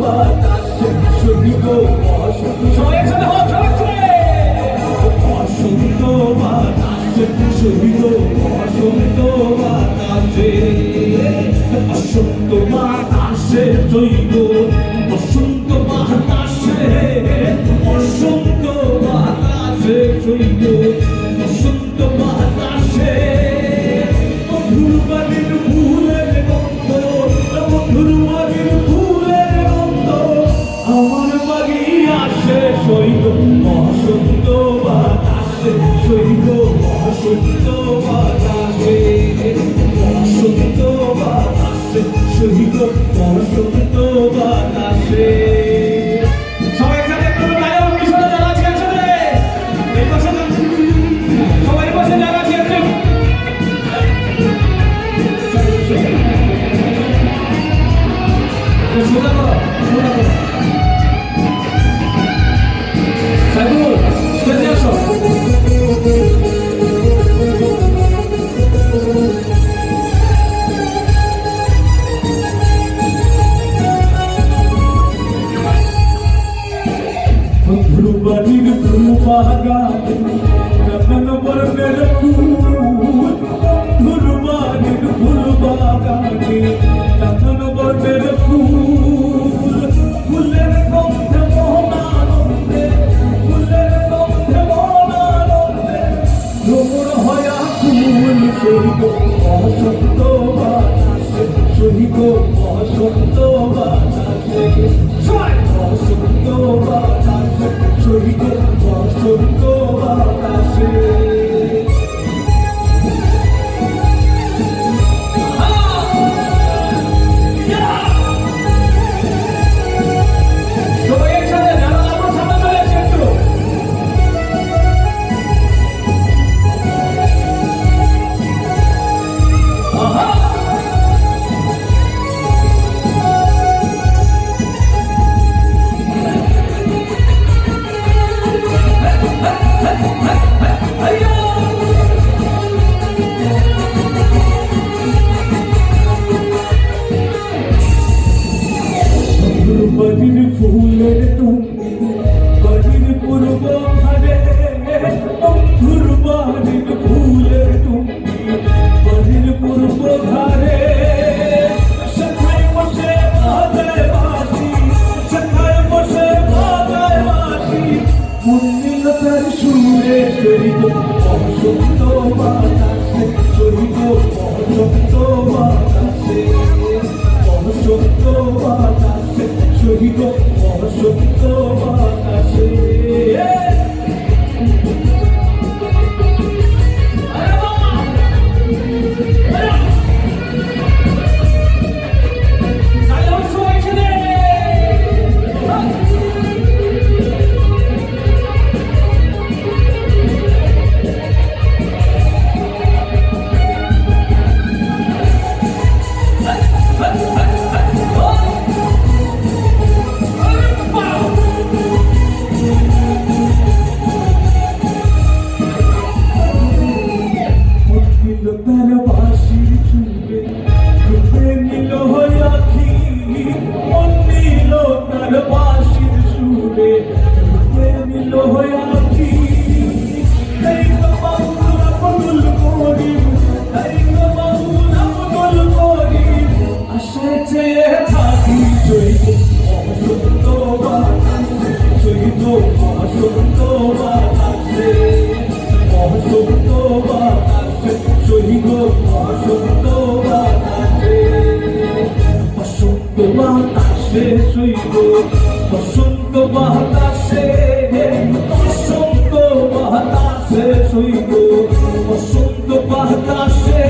বাতাসে শহীদ সবাই একসাথে হোক বসন্ত বাতাসে শহীদ বসন্ত বাতাসে বসন্ত বাতাসে শহীদ বসন্ত বাতাসে বসন্ত বাতাসে শহীদ বসন্ত বাতাসে মধুর বাড়ির ফুলের গন্ধ মধুর বাড়ির ফুলের গন্ধ আমার বাড়ি আসে শহীদ বসন্ত বাতাসে শহীদ বসন্ত বাতাসে বসন্ত বাতাসে শহীদ বসন্ত বাতাসে সবাই একসাথে একটু গায়ক মিশনে যারা আছে একসাথে এই পাশে সবাই পাশে যারা আছে একটু সোজা করো সাইবুল স্টেজে আসো বাড়ির ফুল বাগানে রতন বর্ণের ফুল মধুর বাড়ির ফুল বাগানে রতন বর্ণের ফুল ফুলের গন্ধে মনানন্দে ফুলের গন্ধে মনানন্দে ভ্রমণ হয়া ফুল শহীদ বসন্ত বাতাসে শহীদ বসন্ত বাতাসে বসন্ত বাতাসে শহীদ বসন্ত বাতাসে সবাই একসাথে যারা আমার সামনে চলে আসে একটু বাড়ির ফুলের তুমি বাড়ির পূর্ব ধারে বন্ধুর বাড়ির ফুলের তুমি বাড়ির পূর্ব ধারে সখায় বসে বাজায় বাঁশি সখায় বসে বাজায় বাঁশি মন্দির তার সুরে শহীদ বসন্ত বাতাসে শহীদ বসন্ত বাতাসে বসন্ত বাতাসে শহীদ বসন্ত বাতাসে তার বাঁশির চুড়ে ডুবে নিল আখি মন নিল তার বাঁশির সুরে ডুবে নিল আখি তাই তো বাউল বদল করি তাই তো বাউল বদল করি আশায় চেয়ে থাকি শহীদ বসন্ত বাতাসে শহীদ বসন্ত বাতাসে বসন্ত বাতাসে শহীদ বসন্ত বাতাসে বসন্ত বাতাসে শহীদ বসন্ত বাতাসে বসন্ত বাতাসে শহীদ বসন্ত বাতাসে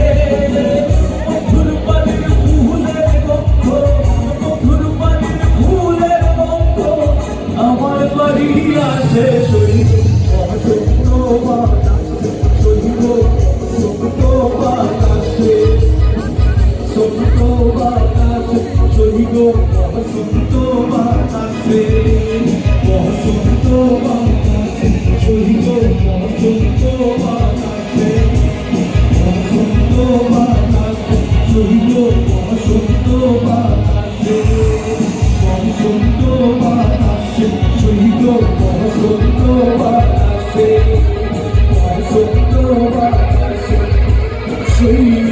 মধুর বাড়ির ফুলের গন্ধ মধুর বাড়ির ফুলের গন্ধ আমার বাড়ি আসে শহীদ বসন্ত বাতাসে শহীদ বসন্ত বাতাসে বসন্ত বাতাসে শহীদ বসন্ত বাতাসে বসন্ত বাতাসে শহীদ বসন্ত বাতাসে বসন্ত বাতাসে শহীদ বসন্ত বাতাসে বসন্ত সত্য বাতাসে সেই